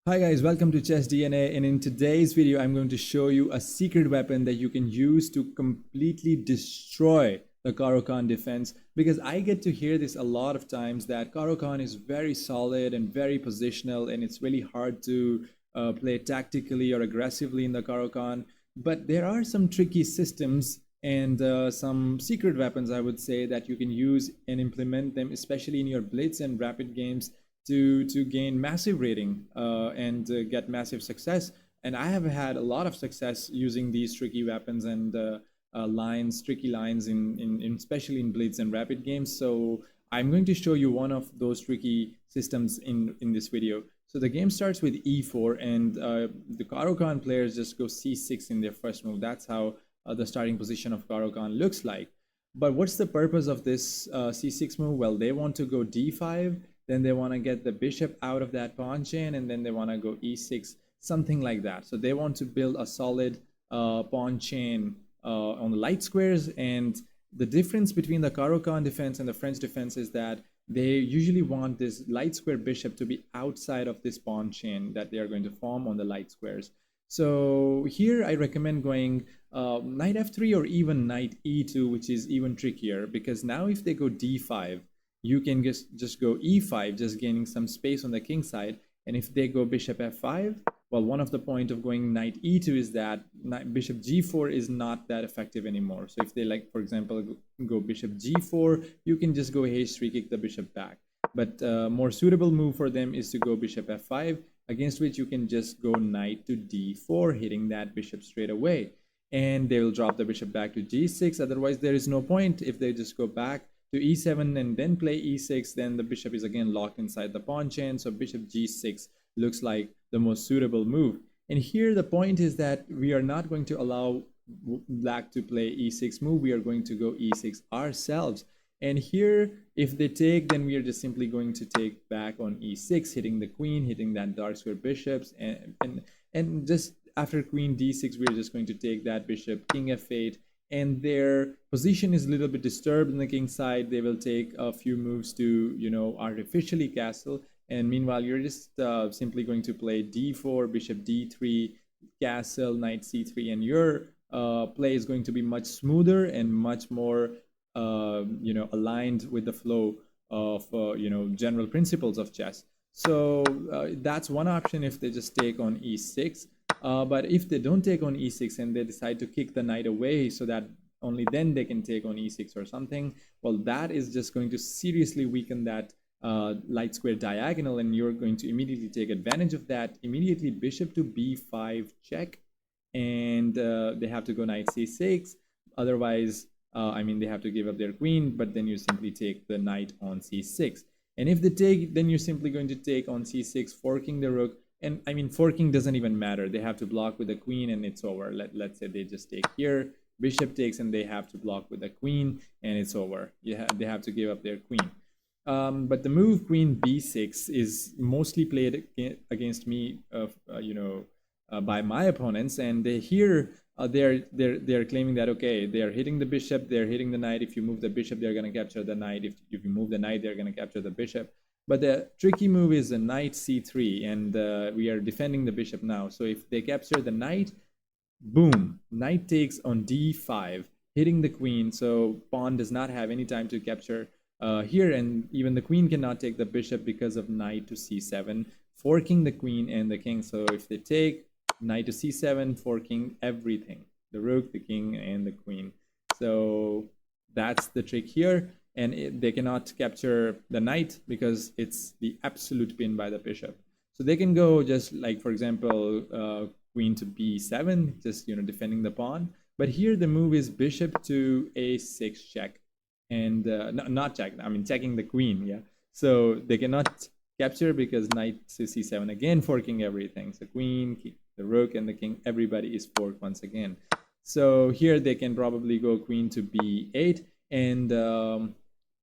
Hi guys, welcome to chessdna, and in today's video I'm going to show you a secret weapon that you can use to completely destroy the Caro-Kann defense, because I get to hear this a lot of times that Caro-Kann is very solid and very positional and it's really hard to play tactically or aggressively in the Caro-Kann. But there are some tricky systems and some secret weapons, I would say, that you can use and implement them, especially in your blitz and rapid games, to gain massive rating and get massive success. And I have had a lot of success using these tricky weapons and tricky lines in especially in blitz and rapid games. So I'm going to show you one of those tricky systems in this video. So the game starts with e4, and the Caro-Kann players just go c6 in their first move. That's how the starting position of Caro-Kann looks like. But what's the purpose of this c6 move? Well, they want to go d5, then they want to get the bishop out of that pawn chain, and then they want to go e6, something like that. So they want to build a solid pawn chain on the light squares. And the difference between the Caro-Kann defense and the French defense is that they usually want this light square bishop to be outside of this pawn chain that they are going to form on the light squares. So here I recommend going knight f3 or even knight e2, which is even trickier, because now if they go d5, you can just go e5, just gaining some space on the king side. And if they go bishop f5, well, one of the point of going knight e2 is that bishop g4 is not that effective anymore. So if they, like, for example, go bishop g4, you can just go h3, kick the bishop back. But more suitable move for them is to go bishop f5, against which you can just go knight to d4, hitting that bishop straight away. And they will drop the bishop back to g6. Otherwise, there is no point. If they just go back to e7 and then play e6, then the bishop is again locked inside the pawn chain. So bishop g6 looks like the most suitable move. And here the point is that we are not going to allow black to play e6 move. We are going to go e6 ourselves. And here, if they take, then we are just simply going to take back on e6, hitting the queen, hitting that dark square bishops, and just after queen d6, we're just going to take that bishop, king f8, and their position is a little bit disturbed on the king side. They will take a few moves to, artificially castle. And meanwhile, you're just simply going to play d4, bishop d3, castle, knight c3, and your play is going to be much smoother and much more, aligned with the flow of, general principles of chess. So that's one option if they just take on e6. But if they don't take on e6 and they decide to kick the knight away so that only then they can take on e6 or something, well, that is just going to seriously weaken that light square diagonal, and you're going to immediately take advantage of that. Immediately bishop to b5 check, and they have to go knight c6. Otherwise, they have to give up their queen, but then you simply take the knight on c6. And if they take, then you're simply going to take on c6, forking the rook. And forking doesn't even matter. They have to block with the queen and it's over. Let's say they just take here, bishop takes, and they have to block with the queen and it's over. They have to give up their queen. But the move queen b6 is mostly played against me, by my opponents. And they're claiming that, okay, they are hitting the bishop, they're hitting the knight. If you move the bishop, they're going to capture the knight. If you move the knight, they're going to capture the bishop. But the tricky move is a knight c3, and we are defending the bishop now. So if they capture the knight, boom, knight takes on d5, hitting the queen. So pawn does not have any time to capture here, and even the queen cannot take the bishop because of knight to c7, forking the queen and the king. So if they take knight to c7, forking everything, the rook, the king, and the queen. So that's the trick here. And they cannot capture the knight because it's the absolute pin by the bishop. So they can go just like, for example, queen to b7, just defending the pawn. But here the move is bishop to a6 check, and not check. Checking the queen. Yeah. So they cannot capture because knight to c7 again, forking everything. So queen, the rook, and the king, everybody is forked once again. So here they can probably go queen to b8, and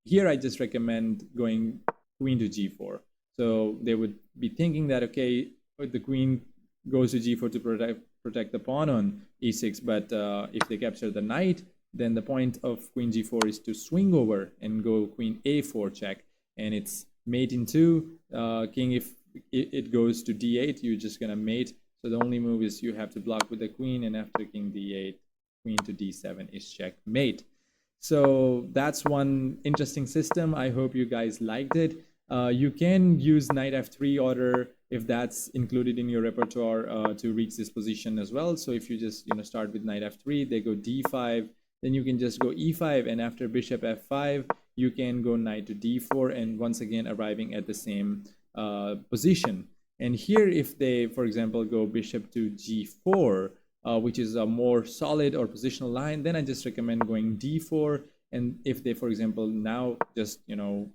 here I just recommend going queen to g4. So they would be thinking that, okay, the queen goes to g4 to protect the pawn on e6, but if they capture the knight, then the point of queen g4 is to swing over and go queen a4 check, and it's mate in 2, king it goes to d8, you're just gonna mate. So the only move is you have to block with the queen, and after king d8, queen to d7 is checkmate. So that's one interesting system. I hope you guys liked it. You can use knight f3 order if that's included in your repertoire to reach this position as well. So if you just start with knight f3, they go d5, then you can just go e5, and after bishop f5, you can go knight to d4, and once again arriving at the same position. And here, if they, for example, go bishop to g4, which is a more solid or positional line, then I just recommend going d4. And if they, for example, now just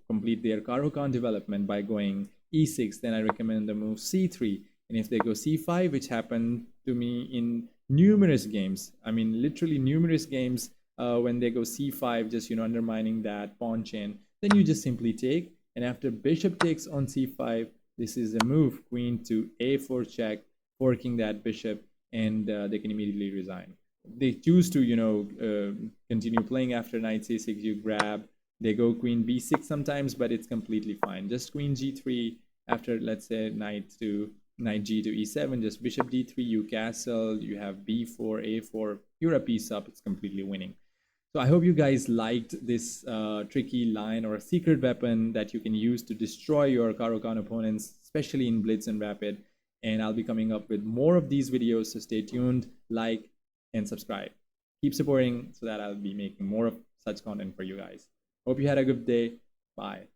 complete their Caro-Kann development by going e6, then I recommend the move c3. And if they go c5, which happened to me in numerous games, I mean literally numerous games, when they go c5, just undermining that pawn chain, then you just simply take. And after bishop takes on c5, this is a move, queen to a4 check, forking that bishop, and they can immediately resign. They choose to continue playing after knight c6, you grab. They go queen b6 sometimes, but it's completely fine. Just queen g3 after, let's say, knight g to e7, just bishop d3, you castle, you have b4 a4, you're a piece up, it's completely winning. So I hope you guys liked this tricky line or a secret weapon that you can use to destroy your Caro-Kann opponents, especially in Blitz and Rapid. And I'll be coming up with more of these videos, so stay tuned, like, and subscribe. Keep supporting so that I'll be making more of such content for you guys. Hope you had a good day. Bye.